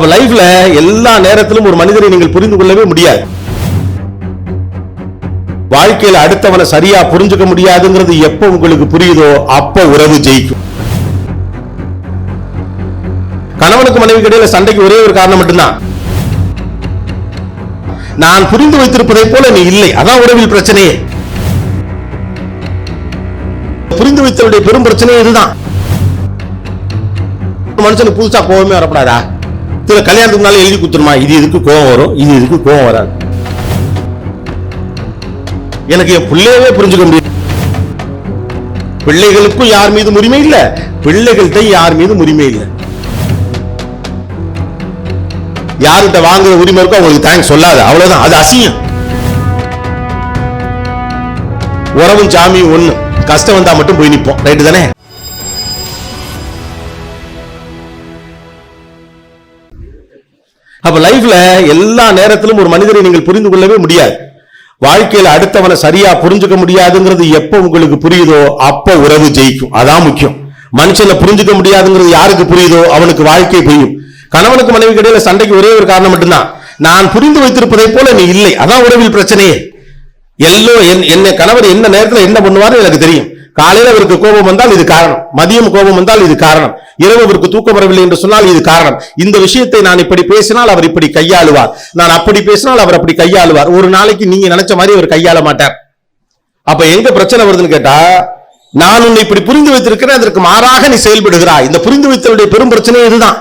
அப்ப லைஃப்ல எல்லா நேரத்திலும் ஒரு மனிதரை நீங்கள் புரிந்து கொள்ளவே முடியாது. வாழ்க்கையில அடுத்தவனை சரியா புரிஞ்சுக்க முடியாதுங்கிறது எப்ப உங்களுக்கு புரியுதோ அப்ப உறவு ஜெயிக்கும். கணவனுக்கு மனைவி இடையில சண்டைக்கு ஒரே ஒரு காரணம் மட்டும்தான், நான் புரிந்து வைத்திருப்பதை போல நீ இல்லை. அதான் உறவில் பிரச்சனையே. புரிந்து வைத்தவருடைய பெரும் பிரச்சனையே இதுதான். மனுஷனுக்கு புதுசா கோபமே வரப்படாதா? கல்யாணத்துக்கு முன்னால எழுதி குத்துருமா, இது இதுக்கு கோபம் வரும், இது இதுக்கு கோபம் வராது. எனக்கு என் பிள்ளையவே புரிஞ்சுக்க முடியும். பிள்ளைகளுக்கும் யார் மீது உரிமை இல்ல, பிள்ளைகள்கிட்ட யார் மீது உரிமை இல்லை. யார்கிட்ட வாங்குற உரிமை இருக்கோ அவங்களுக்கு தேங்க்ஸ் சொல்லாது, அவ்வளவுதான். அது அசிங்கம். உறவும் சாமியும் ஒண்ணு, கஷ்டம் வந்தா மட்டும் போய் நிற்போம். ரைட்டு தானே? அப்ப லைஃப்ல எல்லா நேரத்திலும் ஒரு மனிதரை நீங்கள் புரிந்து கொள்ளவே முடியாது. வாழ்க்கையில அடுத்தவனை சரியா புரிஞ்சுக்க முடியாதுங்கிறது எப்ப உங்களுக்கு புரியுதோ அப்ப உறவு ஜெயிக்கும். அதான் முக்கியம். மனுஷனை புரிஞ்சுக்க முடியாதுங்கிறது யாருக்கு புரியுதோ அவனுக்கு வாழ்க்கை புரியும். கணவனுக்கு மனைவி இடையில சண்டைக்கு ஒரே ஒரு காரணம் மட்டும்தான், நான் புரிந்து வைத்திருப்பதை போல நீ இல்லை. அதான் உறவில் பிரச்சனையே. என்ன கணவர் என்ன நேரத்தில் என்ன பண்ணுவாரு எனக்கு தெரியும். காலையில அவருக்கு கோபம் வந்தால் இது காரணம், மதியம் கோபம் வந்தால் இது காரணம், இரவு அவருக்கு தூக்கம் வரவில்லை என்று சொன்னால் இது காரணம். இந்த விஷயத்தை நான் இப்படி பேசினால் அவர் இப்படி கையாளுவார், நான் அப்படி பேசினால் அவர் அப்படி கையாளுவார். ஒரு நாளைக்கு நீங்க நினைச்ச மாதிரி அவர் கையாள மாட்டார். அப்ப எங்க பிரச்சனை வருதுன்னு கேட்டா, நான் உன்னை இப்படி புரிந்து வைத்திருக்கிறேன், அதற்கு மாறாக நீ செயல்படுகிறாய். இந்த புரிந்து வைத்தவருடைய பெரும் பிரச்சனை இதுதான்.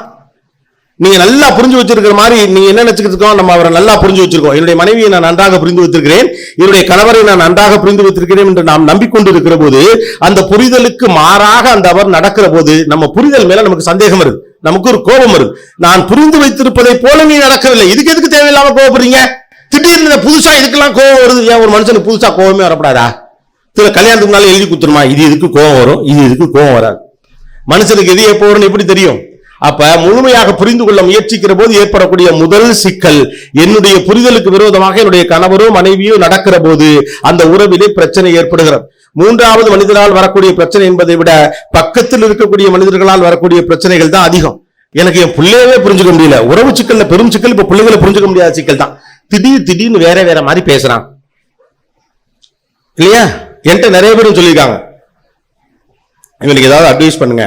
நீங்க நல்லா புரிஞ்சு வச்சிருக்கிற மாதிரி நீங்க என்ன நினைச்சுக்கிட்டு நம்ம அவரை நல்லா புரிஞ்சு வச்சிருக்கோம். என்னுடைய மனைவியை நான் நன்றாக புரிந்து வைத்திருக்கிறேன், என்னுடைய கணவரை நான் நன்றாக புரிந்து வைத்திருக்கிறேன் என்று நாம் நம்பிக்கொண்டு இருக்கிற போது, அந்த புரிதலுக்கு மாறாக அந்த அவர் நடக்கிற போது நம்ம புரிதல் மேல நமக்கு சந்தேகம் வருது, நமக்கு ஒரு கோபம் வருது. நான் புரிந்து வைத்திருப்பதை போல நீ நடக்கவில்லை, இதுக்கு எதுக்கு தேவையில்லாம கோபப்படுறீங்க? திடீர்னு புதுசா இதுக்கெல்லாம் கோபம் வருது. ஏன் ஒரு மனுஷனுக்கு புதுசா கோபமே வரப்படாதா? கல்யாணத்துக்கு முன்னால எழுதி குத்துருமா, இது இதுக்கு கோபம் வரும், இது இதுக்கு கோபம் வராது. மனுஷனுக்கு எது எப்போ வரும்னு எப்படி தெரியும்? அப்ப முழுமையாக புரிந்து கொள்ள முயற்சிக்கிற போது ஏற்படக்கூடிய முதல் சிக்கல், என்னுடைய புரிதலுக்கு விரோதமாக என்னுடைய கணவரோ மனைவியோ நடக்கிற போது அந்த உறவிலே பிரச்சனை ஏற்படுகிறது. மூன்றாவது மனிதனால் வரக்கூடிய பிரச்சனை என்பதை விட பக்கத்தில் இருக்கக்கூடிய மனிதர்களால் வரக்கூடிய பிரச்சனைகள் தான் அதிகம். எனக்கு என் பிள்ளையவே புரிஞ்சுக்க முடியல. உறவு சிக்கல்ல பெரும் சிக்கல் இப்ப பிள்ளைகளை புரிஞ்சுக்க முடியாத சிக்கல் தான். திடீர்னு வேற மாதிரி பேசுறான் இல்லையா? என்கிட்ட நிறைய பேரும் சொல்லியிருக்காங்க, இவனுக்கு ஏதாவது அட்வைஸ் பண்ணுங்க,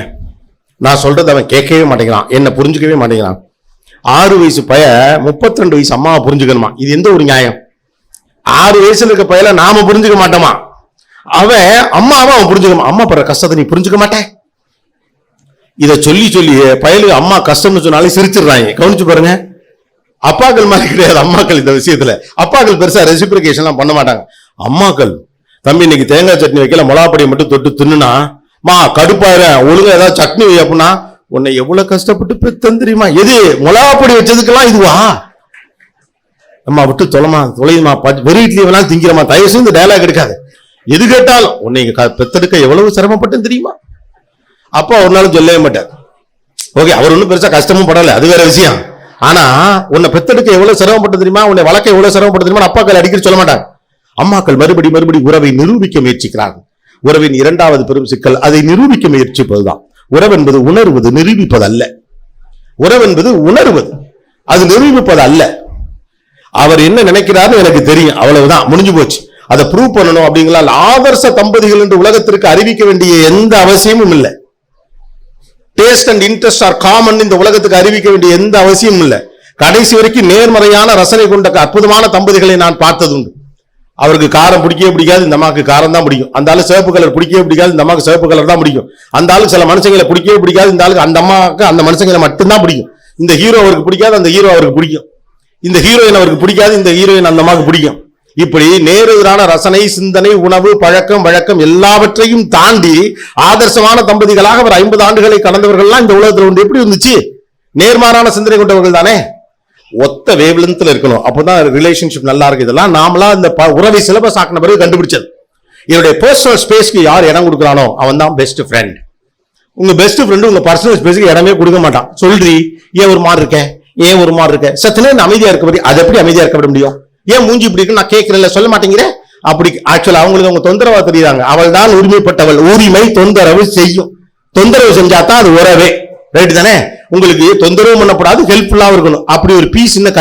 நான் சொல்றது அவன் கேட்கவே மாட்டேங்கிறான், என்ன புரிஞ்சுக்கவே மாட்டேங்கிறான். 6 வயசு பைய 32 வயசு அம்மாவை புரிஞ்சுக்கணுமா? இது எந்த ஒரு நியாயம்? 6 வயசுல இருக்க பையல நாம புரிஞ்சுக்க மாட்டோமா? அவன் அம்மாவை அவன் புரிஞ்சுக்கமா? அம்மா படுற கஷ்டத்தை நீ புரிஞ்சுக்க மாட்டேன். இதை சொல்லி பயலுக்கு அம்மா கஷ்டம்னு சொன்னாலே சிரிச்சிடுறாங்க. கவனிச்சு பாருங்க. அப்பாக்கள் மாதிரி கிடையாது அம்மாக்கள். இந்த விஷயத்துல அப்பாக்கள் பெருசா ரெசிப்ரிகேஷன் எல்லாம் பண்ண மாட்டாங்க. அம்மாக்கள், தம்பி இன்னைக்கு தேங்காய் சட்னி வைக்கல, மிளகாப்பொடியை மட்டும் தொட்டு தின்னுனா மா கடுப்பாயிரம், ஒழுங்கா ஏதாவது சட்னி வை அப்படின்னா, உன்னை எவ்வளவு கஷ்டப்பட்டு பெத்தம் தெரியுமா? எது மிளகாப்பொடி வச்சதுக்கெல்லாம் இதுவா? அம்மா விட்டு தொலையுமா, வெறும் இட்லி வேணாலும் திங்கிறமா, தயவு செய்து டயலாக் எடுக்காது. எது கேட்டாலும் உன்னை பெத்தெடுக்க எவ்வளவு சிரமப்பட்டு தெரியுமா? அப்பா ஒரு நாளும் சொல்லவே மாட்டார். ஓகே, அவர் ஒன்றும் பெருசா கஷ்டமும் படல, அது வேற விஷயம். ஆனா உன்னை பெத்தெடுக்க எவ்வளவு சிரமப்பட்டு தெரியுமா, உன்னை வளர்க்க எவ்வளவு சிரமப்பட்டு தெரியுமா அப்பாக்கள் அடிக்கடி சொல்ல மாட்டாங்க. அம்மாக்கள் மறுபடி உறவை நிரூபிக்க முயற்சிக்கிறார்கள். உறவின் இரண்டாவது பெரும் சிக்கல் அதை நிரூபிக்க முயற்சிப்பதுதான். உறவு என்பது உணர்வது, நிரூபிப்பது அல்ல. உறவு என்பது உணர்வது, அது நிரூபிப்பது அல்ல. அவர் என்ன நினைக்கிறாரு எனக்கு தெரியும், அவ்வளவுதான், முடிஞ்சு போச்சு. அதை ப்ரூவ் பண்ணணும் அப்படிங்களா? ஆதர்ச தம்பதிகள் என்று உலகத்திற்கு அறிவிக்க வேண்டிய எந்த அவசியமும் இல்லை. Taste and interest are common இந்த உலகத்துக்கு அறிவிக்க வேண்டிய எந்த அவசியமும் இல்லை. கடைசி வரைக்கும் நேர்மறையான ரசனை கொண்ட அற்புதமான தம்பதிகளை நான் பார்த்தது உண்டு. அவருக்கு காரம் பிடிக்கவே பிடிக்காது, இந்த அம்மாவுக்கு காரம் தான் பிடிக்கும். அந்த ஆளு சிவப்பு கலர் பிடிக்கவே பிடிக்காது, இந்த அம்மாவுக்கு சிவப்பு கலர் தான் பிடிக்கும். அந்த ஆளு சில மனுஷங்களை பிடிக்கவே பிடிக்காது, இந்த ஆளுக்கு அந்த அம்மாவுக்கு அந்த மனுஷங்களை மட்டும்தான் பிடிக்கும். இந்த ஹீரோ அவருக்கு பிடிக்காது, அந்த ஹீரோ அவருக்கு பிடிக்கும். இந்த ஹீரோயின் அவருக்கு பிடிக்காது, இந்த ஹீரோயின் அந்த அம்மாவுக்கு பிடிக்கும். இப்படி நேரெதிரான ரசனை, சிந்தனை, உணவு, பழக்கம், வழக்கம் எல்லாவற்றையும் தாண்டி ஆதர்சமான தம்பதிகளாக அவர் 50 ஆண்டுகளை கடந்தவர்கள்லாம் இந்த உலகத்தில் ஒன்று எப்படி இருந்துச்சு? நேர்மாறான சிந்தனை கொண்டவர்கள் தானே. ஒத்த வேவ்லென்த்ல இருக்கணும், அப்பதான் ரிலேஷன்ஷிப் நல்லா இருக்கு. இதெல்லாம் நாமளா இந்த உறவை சிலபஸ் ஆக்கின பிறகு கண்டுபிடிச்சது. என்னுடைய பர்சனல் ஸ்பேஸ்க்கு யார் இடம் கொடுக்குறானோ அவன் தான் பெஸ்ட் ஃப்ரெண்ட். உங்க பெஸ்ட் ஃப்ரெண்டு உங்க பர்சனல் ஸ்பேஸ்க்கு இடமே கொடுக்க மாட்டான். சொல்றி ஏன் ஒரு மாதிரி இருக்க சத்தினே அமைதியா இருக்க, அது எப்படி அமைதியா இருக்க முடியும்? ஏன் மூஞ்சி இப்படி இருக்கு நான் கேட்கிறேன் சொல்ல மாட்டேங்கிறேன். அப்படி ஆக்சுவலா அவங்களுக்கு அவங்க தொந்தரவா தெரியுறாங்க. அவள் தான் உரிமைப்பட்டவள். உரிமை தொந்தரவு செய்யும், தொந்தரவு செஞ்சாதான் அது உறவே. ரைட் தானே? உங்களுக்கு தொந்தரவு பண்ணப்படாது, ஹெல்ப்ஃபுல்லா இருக்கணும். அப்படி ஒரு பீஸ் இன்னும்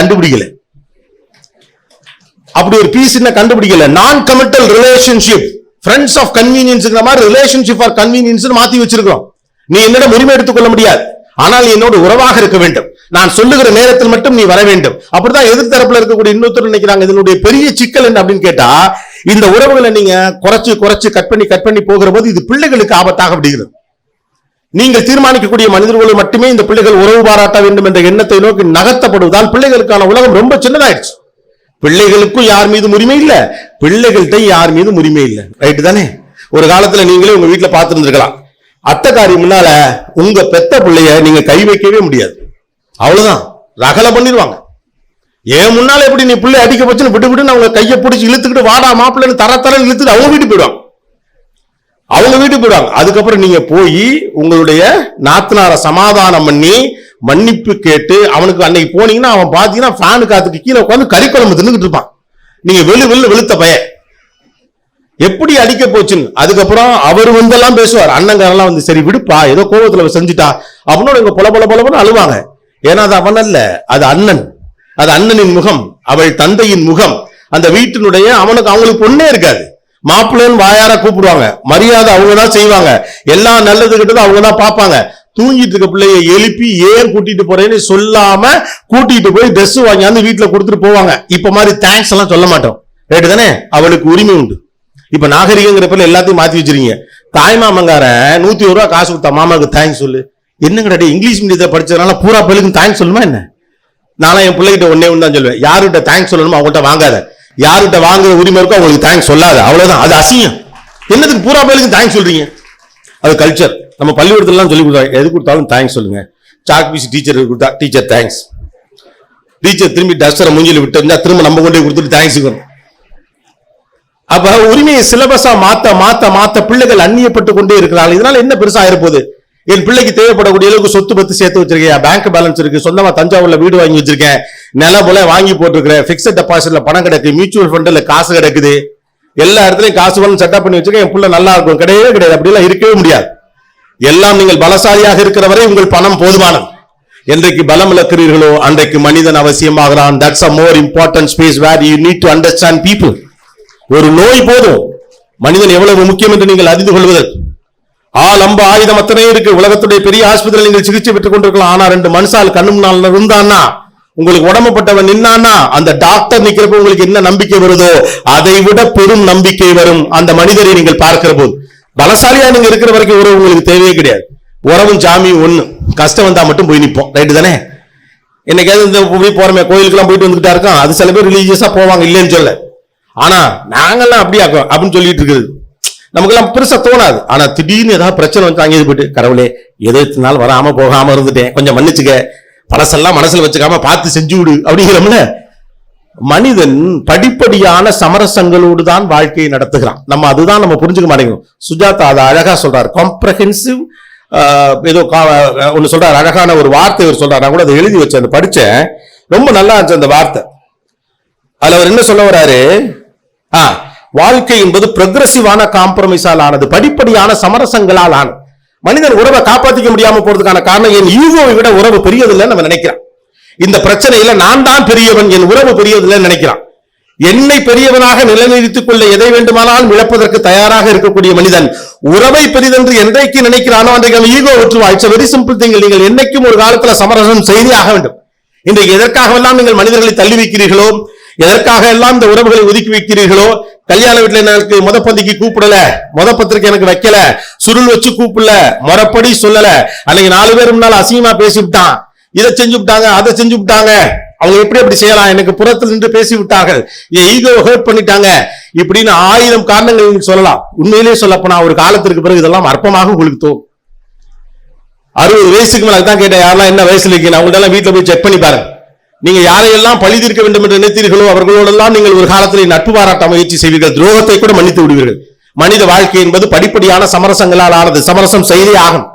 கண்டுபிடிக்கல. நான் கமிட்டல் ரிலேஷன்ஷிப், ஃப்ரெண்ட்ஸ் ஆஃப் கன்வீனியன்ஸ்ங்கிற மாதிரி ரிலேஷன்ஷிப் ஆர் கன்வீனியன்ஸ் மாத்தி வச்சிருக்கோம். நீ என்னிடம் உரிமை எடுத்துக்கொள்ள முடியாது, ஆனால் நீ என்னோட உறவாக இருக்க வேண்டும். நான் சொல்லுகிற நேரத்தில் மட்டும் நீ வர வேண்டும். அப்படிதான் எதிர்த்தரப்புல இருக்கக்கூடிய இன்னொருத்தர் நினைக்கிறாங்க. இதனுடைய பெரிய சிக்கல் என்ன அப்படின்னு கேட்டா, இந்த உறவுகளை நீங்க குறைச்சு கட் பண்ணி போகிற போது இது பிள்ளைகளுக்கு ஆபத்தாக விடுகிறது. நீங்கள் தீர்மானிக்கக்கூடிய மனிதர்கள் மட்டுமே இந்த பிள்ளைகள் உறவு பாராட்ட வேண்டும் என்ற எண்ணத்தை நோக்கி நகர்த்தப்படுவதால் பிள்ளைகளுக்கான உலகம் ரொம்ப சின்னதாயிடுச்சு. பிள்ளைகளுக்கும் யார் மீது உரிமை இல்ல, பிள்ளைகள்கிட்ட யார் மீது உரிமை இல்லை. ரைட்டு தானே? ஒரு காலத்துல நீங்களே உங்க வீட்டுல பார்த்திருந்திருக்கலாம், அத்தைக்காரி முன்னால உங்க பெத்த பிள்ளைய நீங்க கை வைக்கவே முடியாது. அவ்வளவுதான், ரகலை பண்ணிடுவாங்க. ஏன் முன்னால எப்படி நீ பிள்ளை அடிக்க போச்சுன்னு விட்டு அவங்க கையை பிடிச்சி இழுத்துக்கிட்டு வாடா மாப்பிள்ளைன்னு தர இழுத்துட்டு அவங்க வீட்டுக்கு போயிடுவாங்க. அதுக்கப்புறம் நீங்க போய் உங்களுடைய நாத்தனார சமாதானம் பண்ணி மன்னிப்பு கேட்டு, அவனுக்கு அன்னைக்கு போனீங்கன்னா அவன் பாத்தீங்கன்னா ஃபேனு காத்துக்கு கீழே உட்காந்து கறிக்குழம்பு தின்னுக்கிட்டு இருப்பான். நீங்க வெளுத்த பையன் எப்படி அடிக்க போச்சுன்னு. அதுக்கப்புறம் அவர் வந்தெல்லாம் பேசுவார், அண்ணங்காரெல்லாம் வந்து சரி விடுப்பா, ஏதோ கோபத்துல செஞ்சுட்டா அப்படின்னு இங்க பொல அழுவாங்க. ஏன்னா அது அவன் அல்ல, அது அண்ணன். அது அண்ணனின் முகம், அவள் தந்தையின் முகம். அந்த வீட்டினுடைய அவங்களுக்கு பொண்ணே இருக்காது. மாப்பிள்ளைன்னு வாயார கூப்பிடுவாங்க, மரியாதை அவங்கதான் செய்வாங்க, எல்லா நல்லது கிட்டதும் அவங்கதான் பார்ப்பாங்க. தூங்கிட்டு இருக்க பிள்ளைய எழுப்பி ஏன் கூட்டிட்டு போறேன்னு சொல்லாம கூட்டிட்டு போய் ட்ரெஸ் வாங்கியாந்து வீட்டுல கொடுத்துட்டு போவாங்க. இப்ப மாதிரி தேங்க்ஸ் எல்லாம் சொல்ல மாட்டோம். ரைட்டு தானே? அவளுக்கு உரிமை உண்டு. இப்ப நாகரிகங்கிற பேர்ல எல்லாத்தையும் மாத்தி வச்சிருக்கீங்க. தாய் மாமங்கார 101 ரூபா காசு கொடுத்தா மாமாவுக்கு தேங்க்ஸ் சொல்லு. என்னங்கடா இங்கிலீஷ் மீடியத்தை படிச்சதுனால பூரா பிள்ளைக்கு தேங்க்ஸ் சொல்லுமா என்ன? நானும் என் பிள்ளைகிட்ட ஒன்னே ஒன்று தான் சொல்லுவேன், யாருகிட்ட தேங்க்ஸ் சொல்லணுமோ அவங்கள்ட்ட வாங்காத, யாருகிட்ட வாங்குற உரிமை இருக்கோ அவங்களுக்கு தேங்க்ஸ் சொல்லாத. அவ்வளவுதான், அது அசிங்கம். என்னதுக்கு பூரா பேருக்கு தேங்க்ஸ் சொல்றீங்க? அது கல்ச்சர். நம்ம பள்ளிக்கூடத்துல சொல்லி கொடுத்தாங்க, எது கொடுத்தாலும் தேங்க்ஸ் சொல்லுங்க. சாக் பீஸ் டீச்சர் கொடுத்தா டீச்சர் தேங்க்ஸ், டீச்சர் திரும்பி டஸ்டரை மூஞ்சில விட்டு இருந்தா திரும்ப நம்ம கொண்டு கொடுத்துட்டு தேங்க்ஸ் வரும். அப்ப உரிமையை சிலபஸா மாத்த பிள்ளைகள் அந்நியப்பட்டு கொண்டே இருக்கிறாங்க. இதனால என்ன பெருசா ஆயிருப்போகுது? என் பிள்ளைக்கு தேவைப்படக்கூடிய அளவுக்கு சொத்து பத்து சேர்த்து வச்சிருக்கேன், பேங்க் பேலன்ஸ் இருக்கு, சொந்தமா தஞ்சாவூர்ல வீடு வாங்கி வச்சிருக்கேன், நில போல வாங்கி போட்டிருக்கிறேன், பிக்சட் டெபாசிட்ல பணம் கிடக்கு, மியூச்சுவல் ஃபண்ட்ல காசு கிடக்குது, எல்லா இடத்துலயும் காசு பணம் செட்டப் பண்ணி வச்சிருக்கேன், என் பிள்ளை நல்லா இருக்கும். கிடையாது. அப்படிலாம் இருக்கவே முடியாது. எல்லாம் நீங்கள் பலசாலியாக இருக்கிற வரை உங்கள் பணம் போதுமானது. என்றைக்கு பலம் இழக்கிறீர்களோ அன்றைக்கு மனிதன் அவசியமாகிறான். That's a more important space where you need to understand people. ஒரு நோய் போதும் மனிதன் எவ்வளவு முக்கியம் என்று நீங்கள் அறிந்து கொள்வதற்கு. அம்ப ஆயுதம் அத்தனை இருக்கு. உலகத்துடைய பெரிய ஆஸ்பத்திரியில் நீங்கள் சிகிச்சை பெற்றுக் கொண்டிருக்கலாம். ஆனா 2 மனுஷால் கண்ணு முன்னால் இருந்தான்னா, உங்களுக்கு உடம்பப்பட்டவன் நின்னான்னா, அந்த டாக்டர் நிக்கிறப்ப உங்களுக்கு என்ன நம்பிக்கை வருதோ அதை விட பெரும் நம்பிக்கை வரும் அந்த மனிதரை நீங்கள் பார்க்கிற போது. பலசாலியா நீங்க இருக்கிற வரைக்கும் உறவு உங்களுக்கு தேவையே கிடையாது. உறவும் ஜாமியும் ஒண்ணு, கஷ்டம் வந்தா மட்டும் போய் நிற்போம். ரைட்டு தானே? என்னைக்காவது இந்த போறமே கோயிலுக்கு போயிட்டு வந்துட்டா இருக்கோம். அது சில பேர் ரிலீஜியஸா போவாங்க, இல்லைன்னு சொல்ல. ஆனா நாங்கெல்லாம் அப்படியாக்கும் அப்படின்னு சொல்லிட்டு இருக்குது. நமக்கெல்லாம் பெருசா தோணாது. ஆனா திடீர்னு ஏதாவது பிரச்சனை வந்து அங்கே போயிட்டு, கடவுளே ஏதோ நாள் வராம போகாம இருந்துட்டேன், கொஞ்சம் மன்னிச்சுக்க, பழசெல்லாம் மனசுல வச்சுக்காம பார்த்து செஞ்சு விடு அப்படிங்கிறோம்ல. மனிதன் படிப்படியான சமரசங்களோடு தான் வாழ்க்கையை நடத்துகிறான். அதுதான் நம்ம புரிஞ்சுக்க மாட்டேங்கிறோம். சுஜாதா அதை அழகா சொல்றாரு, காம்ப்ரஹென்சிவ் ஏதோ ஒன்னு சொல்றாரு, அழகான ஒரு வார்த்தை அவர் சொல்றாரு. நான் கூட அதை எழுதி வச்சேன், அதை படிச்சேன், ரொம்ப நல்லா இருந்துச்சு அந்த வார்த்தை. அதுல அவர் என்ன சொல்ல வர்றாரு, வாழ்க்கை என்பது ப்ரொக்ரெசிவான காம்ப்ரமைஸால் ஆனது, படிப்படியான சமரசங்களால் ஆனது. மனிதன் உறவை காப்பாற்றிக்க முடியாம போறதுக்கான காரணம் என் ஈகோவை விட உறவு பெரியதில்லைன்னு நம்ம நினைக்கிறான். இந்த பிரச்சனையில நான் தான் பெரியவன், என் உறவு பெரியதில்லைன்னு நினைக்கிறான். என்னை பெரியவனாக நிலைநிறுத்திக் கொள்ள எதை வேண்டுமானாலும் இழப்பதற்கு தயாராக இருக்கக்கூடிய மனிதன் உறவை பெரிதென்று என்றைக்கு நினைக்கிறானோ அன்றைக்கு அவன் ஈகோ விட்டுருவான். It's very simple thing. நீங்கள் என்னைக்கும் ஒரு காலத்துல சமரசம் செய்தே ஆக வேண்டும். இன்றைக்கு எதற்காகவெல்லாம் நீங்கள் மனிதர்களை தள்ளி வைக்கிறீர்களோ, எதற்காக எல்லாம் இந்த உறவுகளை ஒதுக்கி வைக்கிறீர்களோ, கல்யாண வீட்டுல எனக்கு முத பந்திக்கு கூப்பிடல, முத பத்திரிக்கை எனக்கு வைக்கல, சுருள் வச்சு கூப்பிடல, முறைப்படி சொல்லல, அன்னைக்கு 4 பேர் முன்னால அசிங்கமா பேசி விட்டான், இதை செஞ்சு விட்டாங்க, அதை செஞ்சு விட்டாங்க, அவங்க எப்படி செய்யலாம், எனக்கு புறத்தில் நின்று பேசி விட்டார்கள், என் ஈகோ ஹர்ட் பண்ணிட்டாங்க, இப்படின்னு 1000 காரணங்கள் சொல்லலாம். உண்மையிலேயே சொல்லப்போனா ஒரு காலத்திற்கு பிறகு இதெல்லாம் அற்பமாக உங்களுக்கு தோணும். 60 வயசுக்கு மேல தான் கேட்டேன், யாரெல்லாம் என்ன வயசுல இருக்கீங்க, அவங்கள்ட்ட எல்லாம் வீட்டுல போய் செக் பண்ணி பாருங்க. நீங்க யாரையெல்லாம் பழி தீர்க்க வேண்டும் என்று நினைத்தீர்களோ அவர்களோடெல்லாம் நீங்கள் ஒரு காலத்தில் நட்பு பாராட்ட முயற்சி செய்வீர்கள், துரோகத்தை கூட மன்னித்து விடுவீர்கள். மனித வாழ்க்கை என்பது படிப்படியான சமரசங்களால் ஆனது. சமரசம் செய்தே ஆகும்.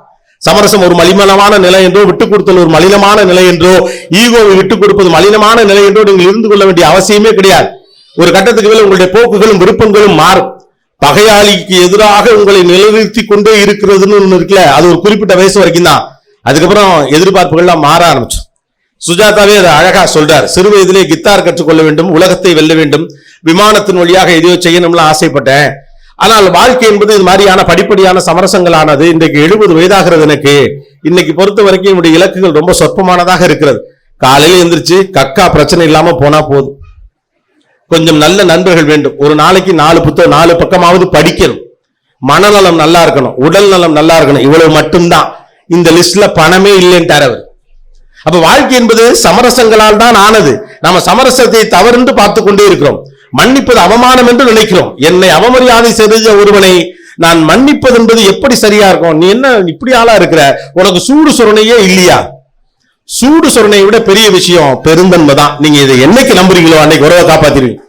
சமரசம் ஒரு மலினமான நிலை என்றோ, விட்டுக் கொடுத்தல் ஒரு மலினமான நிலை என்றோ, ஈகோவை விட்டுக் கொடுப்பது மலினமான நிலை என்றோ நீங்கள் இருந்து கொள்ள வேண்டிய அவசியமே கிடையாது. ஒரு கட்டத்துக்கு மேல உங்களுடைய போக்குகளும் விருப்பங்களும் மாறும். பகையாளிக்கு எதிராக உங்களை நிலைநிறுத்தி கொண்டே இருக்கிறதுன்னு ஒண்ணு இருக்குல்ல, அது ஒரு குறிப்பிட்ட வயசு வரைக்கும் தான். அதுக்கப்புறம் எதிர்பார்ப்புகள்லாம் மாற ஆரம்பிச்சோம். சுஜாதாவே அதை அழகா சொல்றார். சிறு வயதிலே கித்தார் கற்றுக்கொள்ள வேண்டும், உலகத்தை வெல்ல வேண்டும், விமானத்தின் வழியாக எதையோ செய்யணும்லாம் ஆசைப்பட்டேன். ஆனால் வாழ்க்கை என்பது இது மாதிரியான படிப்படியான சமரசங்களானது. இன்றைக்கு 70 வயதாகிறது எனக்கு. இன்னைக்கு பொறுத்த வரைக்கும் என்னுடைய இலக்குகள் ரொம்ப சொற்பமானதாக இருக்கிறது. காலையில எந்திரிச்சு கக்கா பிரச்சனை இல்லாம போனா போதும். கொஞ்சம் நல்ல நண்பர்கள் வேண்டும். ஒரு நாளைக்கு 4 புத்தகம் 4 பக்கமாவது படிக்கணும். மனநலம் நல்லா இருக்கணும், உடல் நலம் நல்லா இருக்கணும். இவ்வளவு மட்டும்தான். இந்த லிஸ்ட்ல பணமே இல்லைன்ட்டார் அவர். அப்ப வாழ்க்கை என்பது சமரசங்களால் தான் ஆனது. நாம சமரசத்தை தவறு பார்த்து கொண்டே இருக்கிறோம். மன்னிப்பது அவமானம் என்று நினைக்கிறோம். என்னை அவமரியாதை செய்த ஒருவனை நான் மன்னிப்பது என்பது எப்படி சரியா இருக்கும்? நீ என்ன இப்படி ஆளா இருக்கிற? உனக்கு சூடு சொரணையே இல்லையா? சூடு சொரணையை விட பெரிய விஷயம் பெருந்தன்மை தான். நீங்க இதை என்னைக்கு நம்புறீங்களோ அன்னைக்கு உறவை காப்பாத்திருவீங்க.